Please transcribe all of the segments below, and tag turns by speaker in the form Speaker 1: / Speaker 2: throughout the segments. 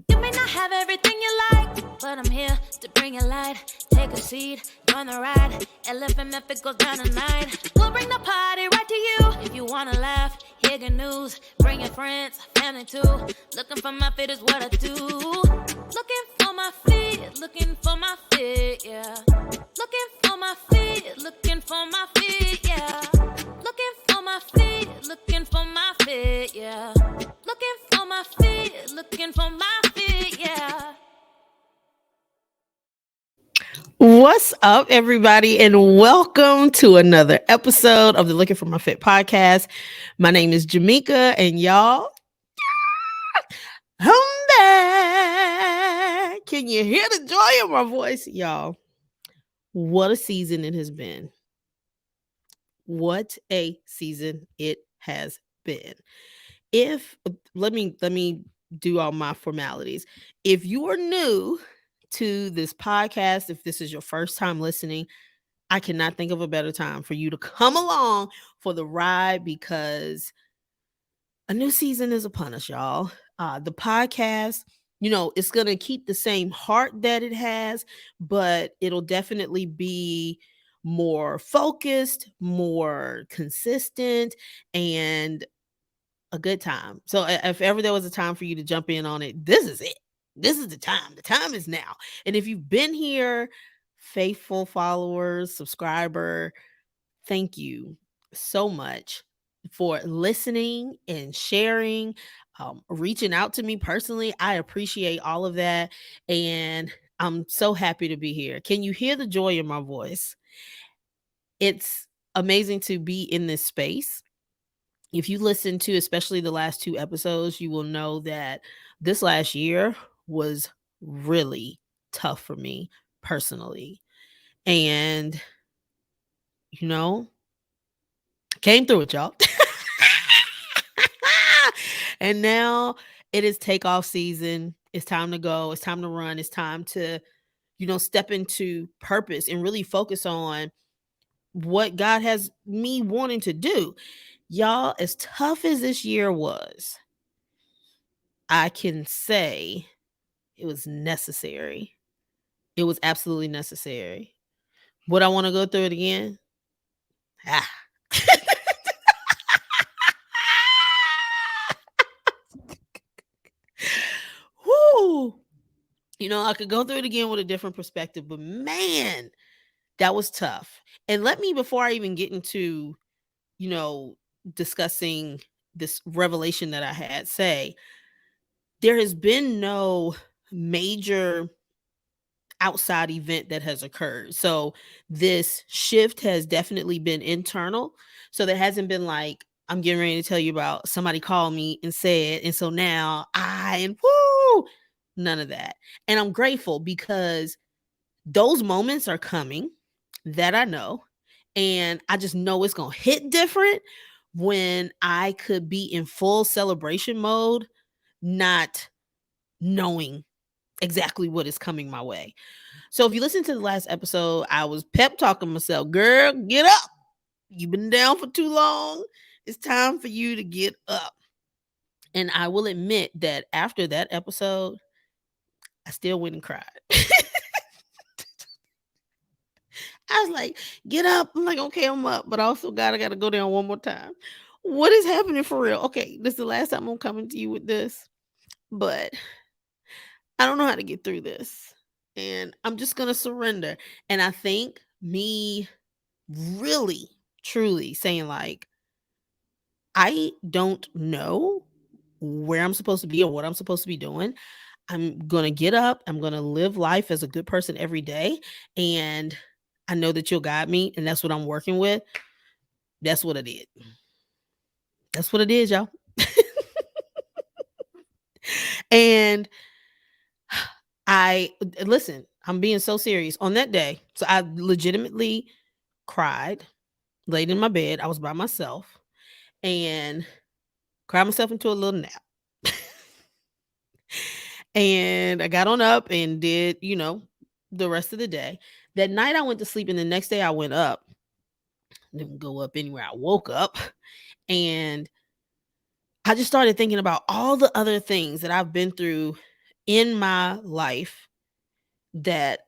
Speaker 1: You may not have everything you like, but I'm here to bring you light. Take a seat, join the ride. Elephant if it goes down tonight. We'll bring the party right to you. If you wanna laugh, hear good news. Bring your friends, family too. Looking for my fit is what I do. Looking for my fit, looking for my fit, yeah. Looking for my fit, looking for my fit, yeah. Looking for my fit, looking for my fit, yeah. Looking for my fit, looking for my fit, yeah.
Speaker 2: What's up, everybody, and welcome to another episode of the Looking for My Fit podcast. My name is Jamaica, and y'all, I'm back. Can you hear the joy in my voice, y'all? What a season it has been. What a season it has been. If let me do all my formalities. If you are new to this podcast, if this is your first time listening, I cannot think of a better time for you to come along for the ride because a new season is upon us, y'all. The podcast, it's going to keep the same heart that it has, but it'll definitely be more focused, more consistent, and a good time. So if ever there was a time for you to jump in on it, this is it. This is the time. The time is now. And if you've been here, faithful followers, subscriber, thank you so much for listening and sharing, reaching out to me personally. I appreciate all of that. And I'm so happy to be here. Can you hear the joy in my voice? It's amazing to be in this space. If you listen to especially the last two episodes, you will know that this last year was really tough for me personally. And, you know, came through it, y'all. And now it is takeoff season. It's time to go. It's time to run. It's time to, step into purpose and really focus on what God has me wanting to do. Y'all, as tough as this year was, I can say it was necessary. It was absolutely necessary. Would I want to go through it again? Ah. Whoo. I could go through it again with a different perspective, but man, that was tough. And let me, before I even get into, you know, discussing this revelation that I had, say there has been no major outside event that has occurred. So this shift has definitely been internal. So there hasn't been like, I'm getting ready to tell you about somebody called me and said, and so now none of that. And I'm grateful because those moments are coming, that I know. And I just know it's going to hit different when I could be in full celebration mode, not knowing exactly what is coming my way. So if you listen to the last episode, I was pep talking myself, girl, get up. You've been down for too long. It's time for you to get up. And I will admit that after that episode, I still went and cried. I was like, get up. I'm like, okay, I'm up. But also, God, I got to go down one more time. What is happening for real? Okay, this is the last time I'm coming to you with this. But I don't know how to get through this. And I'm just going to surrender. And I think me really, truly saying, like, I don't know where I'm supposed to be or what I'm supposed to be doing. I'm going to get up. I'm going to live life as a good person every day. And I know that you'll guide me. And that's what I'm working with. That's what it is. That's what it is, y'all. And listen, I'm being so serious on that day. So I legitimately cried, laid in my bed. I was by myself and cried myself into a little nap. And I got on up and did, the rest of the day. That night I went to sleep and the next day I went up. Didn't go up anywhere. I woke up and I just started thinking about all the other things that I've been through in my life that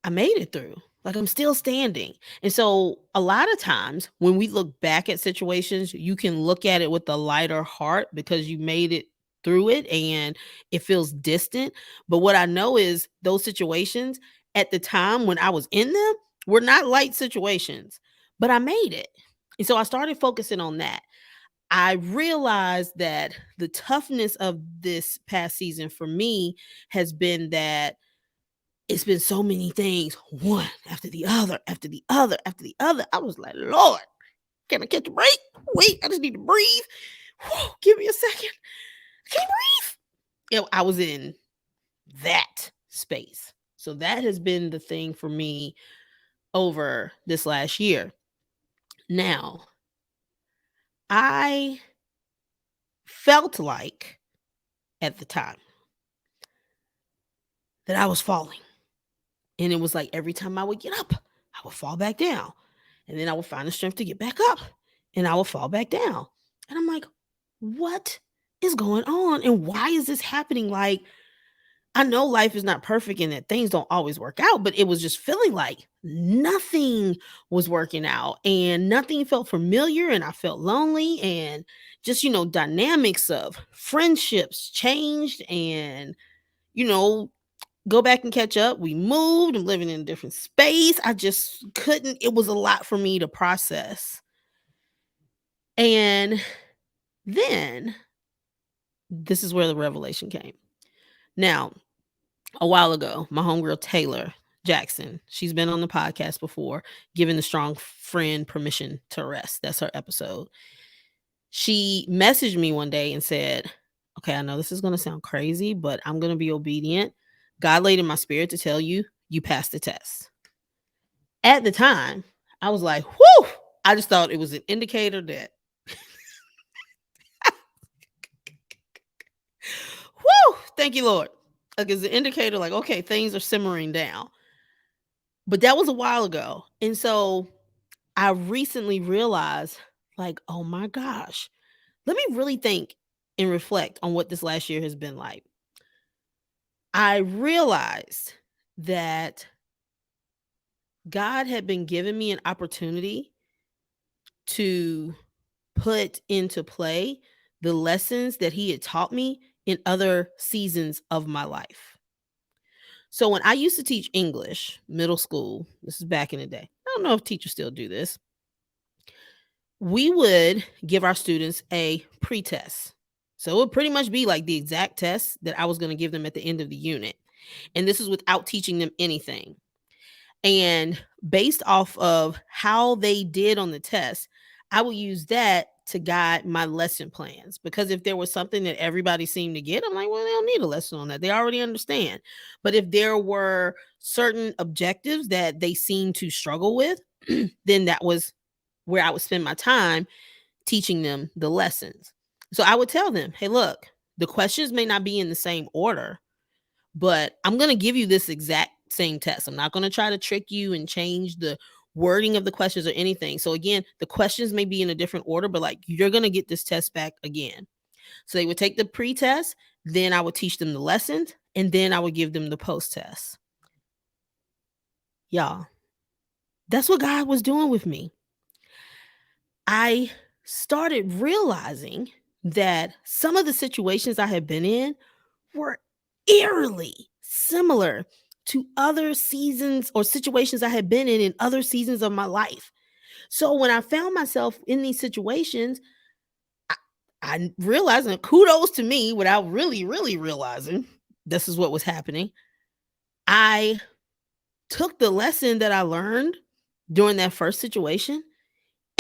Speaker 2: I made it through. Like, I'm still standing. And so a lot of times when we look back at situations, you can look at it with a lighter heart because you made it through it and it feels distant. But what I know is those situations at the time when I was in them were not light situations, but I made it. And so I started focusing on that. I realized that the toughness of this past season for me has been that it's been so many things, one after the other, after the other, after the other. I was like, Lord, can I catch a break? Wait, I just need to breathe. Whew, give me a second. I can't breathe. I was in that space. So that has been the thing for me over this last year. Now, I felt like at the time that I was falling. And it was like every time I would get up, I would fall back down. And then I would find the strength to get back up and I would fall back down. And I'm like, what is going on? And why is this happening? Like, I know life is not perfect and that things don't always work out, but it was just feeling like nothing was working out and nothing felt familiar. And I felt lonely and just, dynamics of friendships changed and, you know, go back and catch up. We moved. I'm living in a different space. I just couldn't. It was a lot for me to process. And then this is where the revelation came. Now, a while ago, my homegirl Taylor Jackson, she's been on the podcast before, giving the strong friend permission to rest. That's her episode. She messaged me one day and said, okay, I know this is going to sound crazy, but I'm going to be obedient. God laid in my spirit to tell you, you passed the test. At the time, I was like, whew, I just thought it was an indicator that, whew, thank you, Lord. Like, it's an indicator, like, okay, things are simmering down. But that was a while ago. And so I recently realized, like, oh my gosh, let me really think and reflect on what this last year has been like. I realized that God had been giving me an opportunity to put into play the lessons that he had taught me in other seasons of my life. So when I used to teach English, middle school, this is back in the day. I don't know if teachers still do this. We would give our students a pre-test. So it would pretty much be like the exact test that I was going to give them at the end of the unit. And this is without teaching them anything. And based off of how they did on the test, I would use that to guide my lesson plans. Because if there was something that everybody seemed to get, I'm like, well, they don't need a lesson on that. They already understand. But if there were certain objectives that they seemed to struggle with, then that was where I would spend my time teaching them the lessons. So I would tell them, hey, look, the questions may not be in the same order, but I'm going to give you this exact same test. I'm not going to try to trick you and change the wording of the questions or anything. So again, the questions may be in a different order, but like you're going to get this test back again. So they would take the pre-test, then I would teach them the lessons, and then I would give them the post-test. Y'all, that's what God was doing with me. I started realizing that some of the situations I had been in were eerily similar to other seasons or situations I had been in other seasons of my life. So when I found myself in these situations, I realized, and kudos to me without really, really realizing this is what was happening. I took the lesson that I learned during that first situation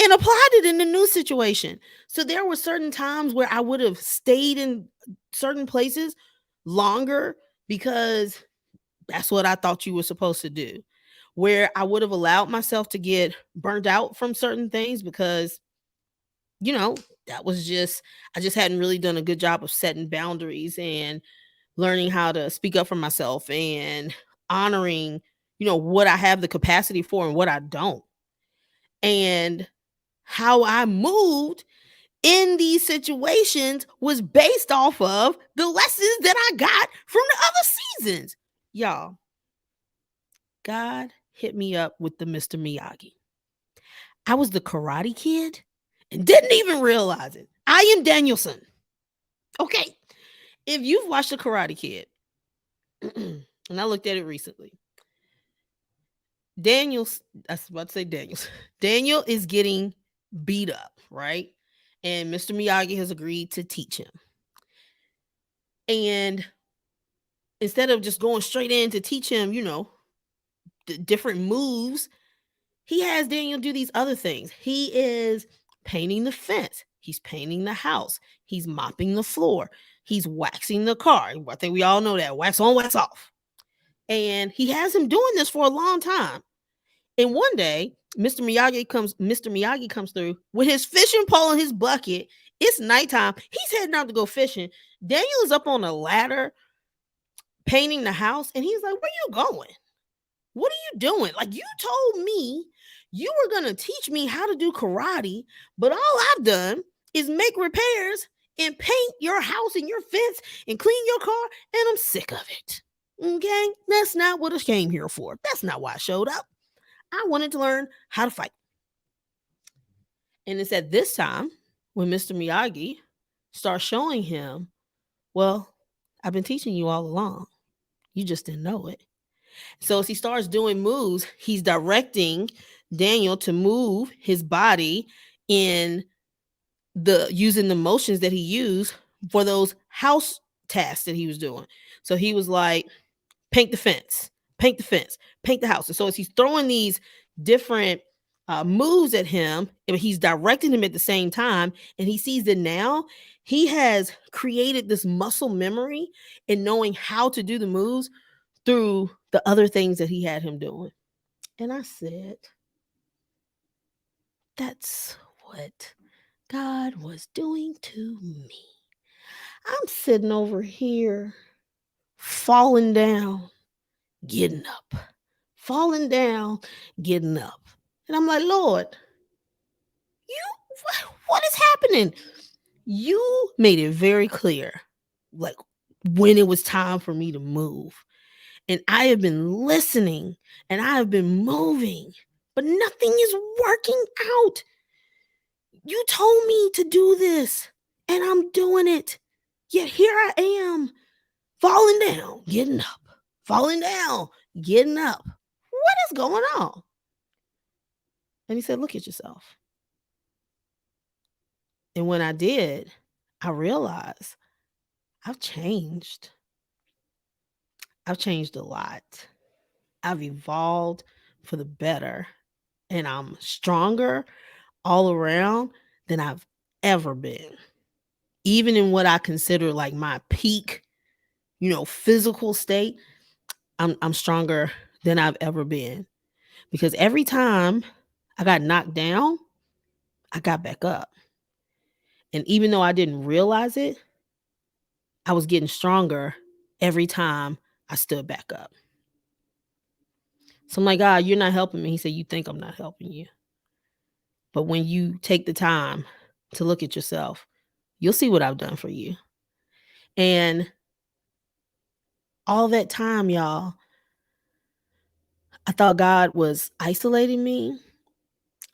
Speaker 2: and applied it in the new situation. So there were certain times where I would have stayed in certain places longer because that's what I thought you were supposed to do. Where I would have allowed myself to get burnt out from certain things because, that was I just hadn't really done a good job of setting boundaries and learning how to speak up for myself and honoring, what I have the capacity for and what I don't. And how I moved in these situations was based off of the lessons that I got from the other seasons. Y'all, God hit me up with the Mr. Miyagi. I was the Karate Kid and didn't even realize it. I am Danielson. Okay. If you've watched the Karate Kid, and I looked at it recently, Daniel's, I was about to say Daniel's, Daniel is getting beat up, right? And Mr. Miyagi has agreed to teach him. And instead of just going straight in to teach him, the different moves, he has Daniel do these other things. He is painting the fence, he's painting the house, he's mopping the floor, he's waxing the car. I think we all know that, wax on, wax off. And he has him doing this for a long time. And one day, Mr. Miyagi comes through with his fishing pole and his bucket. It's nighttime. He's heading out to go fishing. Daniel is up on a ladder painting the house, and he's like, "Where you going? What are you doing? Like, you told me you were gonna teach me how to do karate, but all I've done is make repairs and paint your house and your fence and clean your car, and I'm sick of it. Okay, that's not what I came here for. That's not why I showed up. I wanted to learn how to fight." And it's at this time when Mr. Miyagi starts showing him, "Well, I've been teaching you all along. You just didn't know it." So as he starts doing moves, he's directing Daniel to move his body in the using the motions that he used for those house tasks that he was doing. So he was like, paint the fence, paint the fence, paint the house. And so as he's throwing these different moves at him, and he's directing him at the same time, and he sees that now he has created this muscle memory in knowing how to do the moves through the other things that he had him doing. And I said, that's what God was doing to me. I'm sitting over here, falling down, getting up, falling down, getting up. And I'm like, Lord, what is happening? You made it very clear, like when it was time for me to move. And I have been listening and I have been moving, but nothing is working out. You told me to do this and I'm doing it. Yet here I am, falling down, getting up, falling down, getting up. What is going on? And he said, look at yourself. And when I did, I realized I've changed. I've changed a lot. I've evolved for the better. And I'm stronger all around than I've ever been. Even in what I consider like my peak, physical state, I'm stronger than I've ever been. Because every time I got knocked down, I got back up. And even though I didn't realize it, I was getting stronger every time I stood back up. So I'm like, God, you're not helping me. He said, you think I'm not helping you. But when you take the time to look at yourself, you'll see what I've done for you. And all that time, y'all, I thought God was isolating me,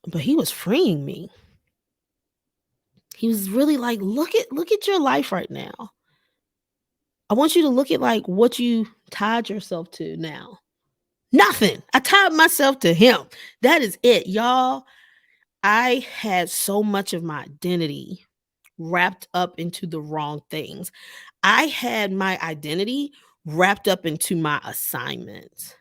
Speaker 2: but he was freeing me. He was really like, look at your life right now. I want you to look at like what you tied yourself to now. Nothing. I tied myself to him. That is it, y'all. I had so much of my identity wrapped up into the wrong things. I had my identity wrapped up into my assignments.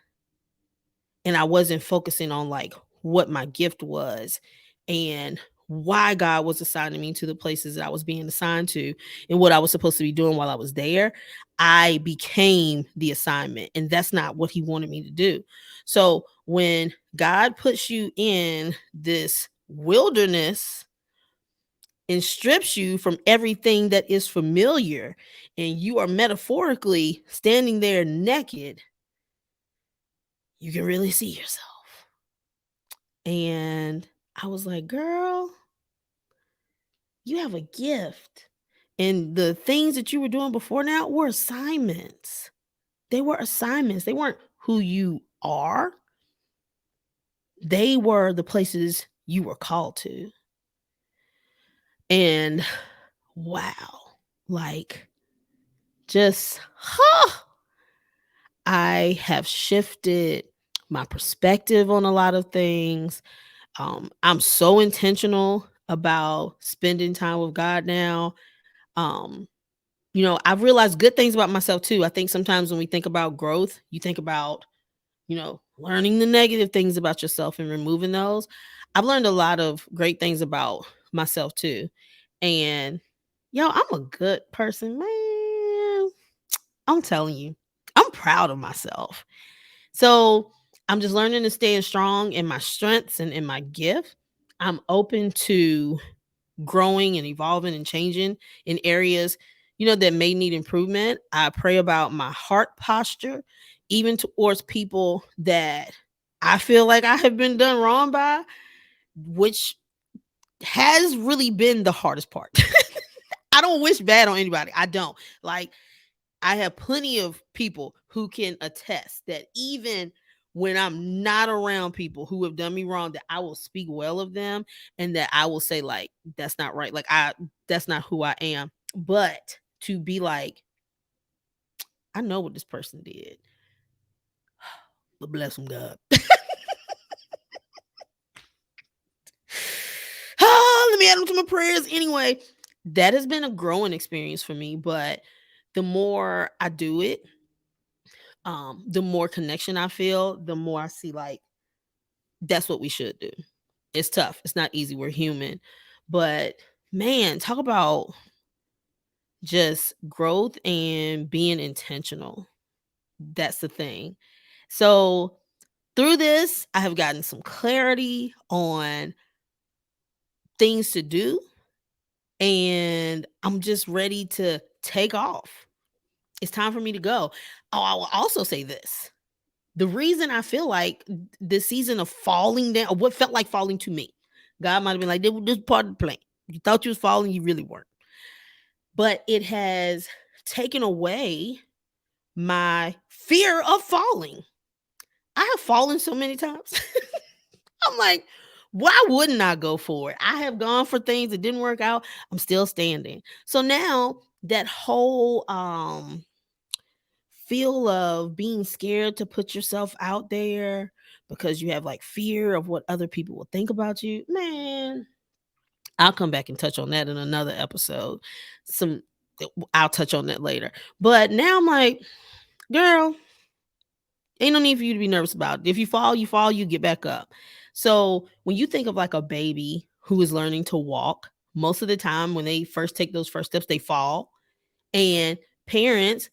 Speaker 2: And I wasn't focusing on like what my gift was and why God was assigning me to the places that I was being assigned to and what I was supposed to be doing while I was there. I became the assignment, and that's not what he wanted me to do. So when God puts you in this wilderness and strips you from everything that is familiar, and you are metaphorically standing there naked, you can really see yourself. And I was like, girl, You have a gift. And the things that you were doing before now were assignments. They were assignments. They weren't who you are. They were the places you were called to. And wow, like just, I have shifted my perspective on a lot of things. I'm so intentional about spending time with God now. Um, I've realized good things about myself too. I think sometimes when we think about growth, you think about, learning the negative things about yourself and removing those. I've learned a lot of great things about myself too. And I'm a good person, man. I'm telling you, I'm proud of myself. So I'm just learning to stay strong in my strengths and in my gift. I'm open to growing and evolving and changing in areas, that may need improvement. I pray about my heart posture, even towards people that I feel like I have been done wrong by, which has really been the hardest part. I don't wish bad on anybody. I don't. Like, I have plenty of people who can attest that even when I'm not around people who have done me wrong, that I will speak well of them and that I will say, like, that's not right. Like, that's not who I am. But to be like, I know what this person did, but bless them, God. Let me add them to my prayers. Anyway, that has been a growing experience for me. But the more I do it, the more connection I feel, the more I see, like, that's what we should do. It's tough. It's not easy. We're human. But man, talk about just growth and being intentional. That's the thing. So through this, I have gotten some clarity on things to do. And I'm just ready to take off. It's time for me to go. Oh, I will also say this. The reason I feel like this season of falling down, or what felt like falling to me, God might have been like, this is part of the plan. You thought you was falling, you really weren't. But it has taken away my fear of falling. I have fallen so many times. I'm like, why wouldn't I go for it? I have gone for things that didn't work out. I'm still standing. So now that whole feel of being scared to put yourself out there because you have like fear of what other people will think about you, man, I'll come back and touch on that in another episode. I'll touch on that later. But now I'm like, girl, ain't no need for you to be nervous about it. If you fall, you get back up. So when you think of like a baby who is learning to walk, most of the time when they first take those first steps, they fall. And parents,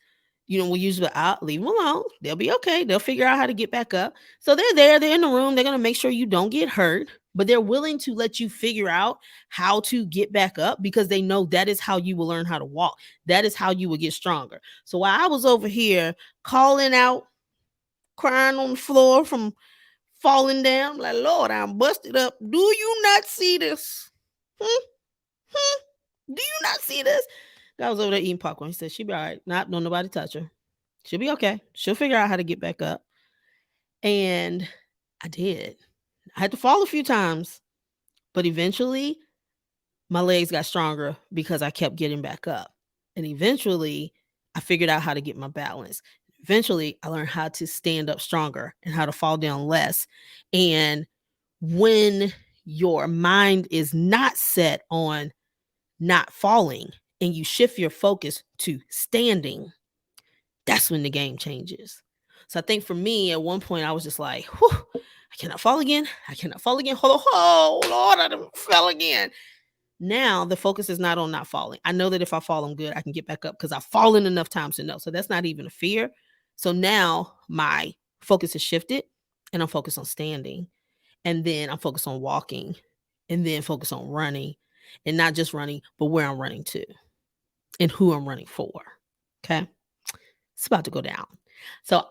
Speaker 2: will usually leave them alone. They'll be okay. They'll figure out how to get back up. So they're there, they're in the room, they're going to make sure you don't get hurt, but they're willing to let you figure out how to get back up because they know that is how you will learn how to walk. That is how you will get stronger. So while I was over here calling out, crying on the floor from falling down, like, Lord, I'm busted up. Do you not see this? Do you not see this? I was over there eating popcorn. He said, she'll be all right. Not, don't nobody touch her. She'll be okay. She'll figure out how to get back up. And I did. I had to fall a few times, but eventually my legs got stronger because I kept getting back up. And eventually I figured out how to get my balance. Eventually I learned how to stand up stronger and how to fall down less. And when your mind is not set on not falling and you shift your focus to standing, that's when the game changes. So I think for me, at one point, I was just like, whew, I cannot fall again. I cannot fall again. Hold on. Oh, Lord, I done fell again. Now the focus is not on not falling. I know that if I fall, I'm good. I can get back up because I've fallen enough times to know. So that's not even a fear. So now my focus is shifted and I'm focused on standing. And then I'm focused on walking and then focus on running and not just running, but where I'm running to and who I'm running for. Okay. It's about to go down. So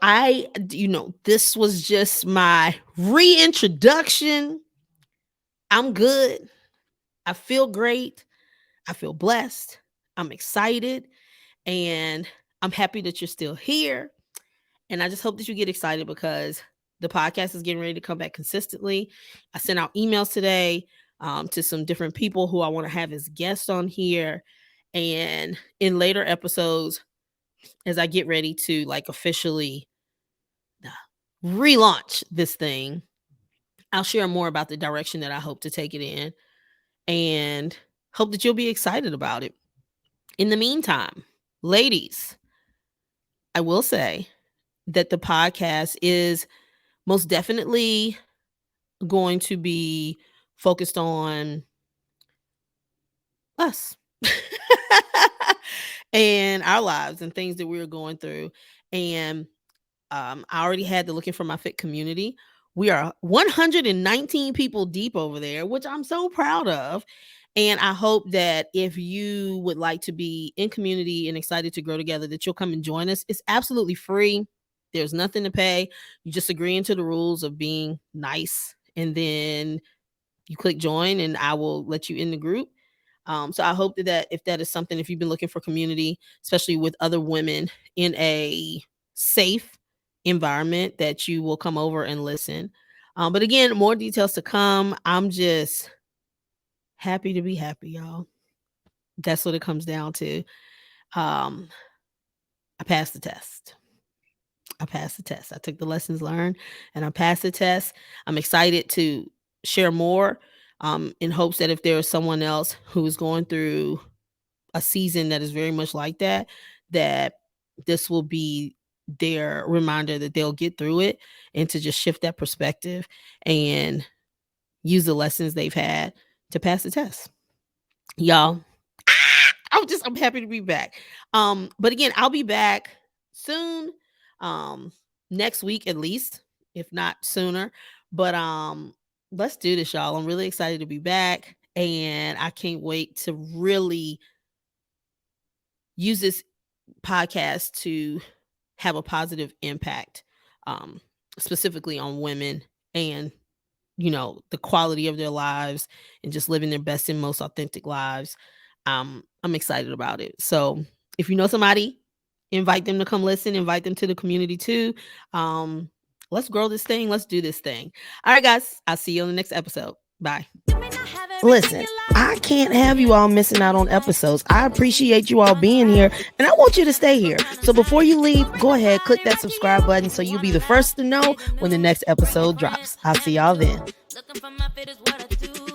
Speaker 2: this was just my reintroduction. I'm good. I feel great. I feel blessed. I'm excited. And I'm happy that you're still here. And I just hope that you get excited because the podcast is getting ready to come back consistently. I sent out emails today to some different people who I want to have as guests on here. And in later episodes, as I get ready to like officially relaunch this thing, I'll share more about the direction that I hope to take it in and hope that you'll be excited about it. In the meantime, ladies, I will say that the podcast is most definitely going to be focused on us and our lives and things that we're going through. And I already had the Looking for My Fit community. We are 119 people deep over there, which I'm so proud of. And I hope that if you would like to be in community and excited to grow together, that you'll come and join us. It's absolutely free. There's nothing to pay. You just agree into the rules of being nice. And then you click join and I will let you in the group. So I hope that if that is something, if you've been looking for community, especially with other women in a safe environment, that you will come over and listen. But again, more details to come. I'm just happy to be happy, y'all. That's what it comes down to. I passed the test. I took the lessons learned and I passed the test. I'm excited to share more in hopes that if there is someone else who is going through a season that is very much like that, that this will be their reminder that they'll get through it and to just shift that perspective and use the lessons they've had to pass the test. Y'all, I'm happy to be back. But again, I'll be back soon. Next week at least, if not sooner. But let's do this, y'all. I'm really excited to be back and I can't wait to really use this podcast to have a positive impact, specifically on women and, you know, the quality of their lives and just living their best and most authentic lives. I'm excited about it. So if you know somebody, invite them to come listen, invite them to the community too. Let's grow this thing. Let's do this thing. All right, guys, I'll see you on the next episode. Bye. Listen, I can't have you all missing out on episodes. I appreciate you all being here and I want you to stay here. So before you leave, go ahead, click that subscribe button so you'll be the first to know when the next episode drops. I'll see y'all then. Looking for my fit is what I do.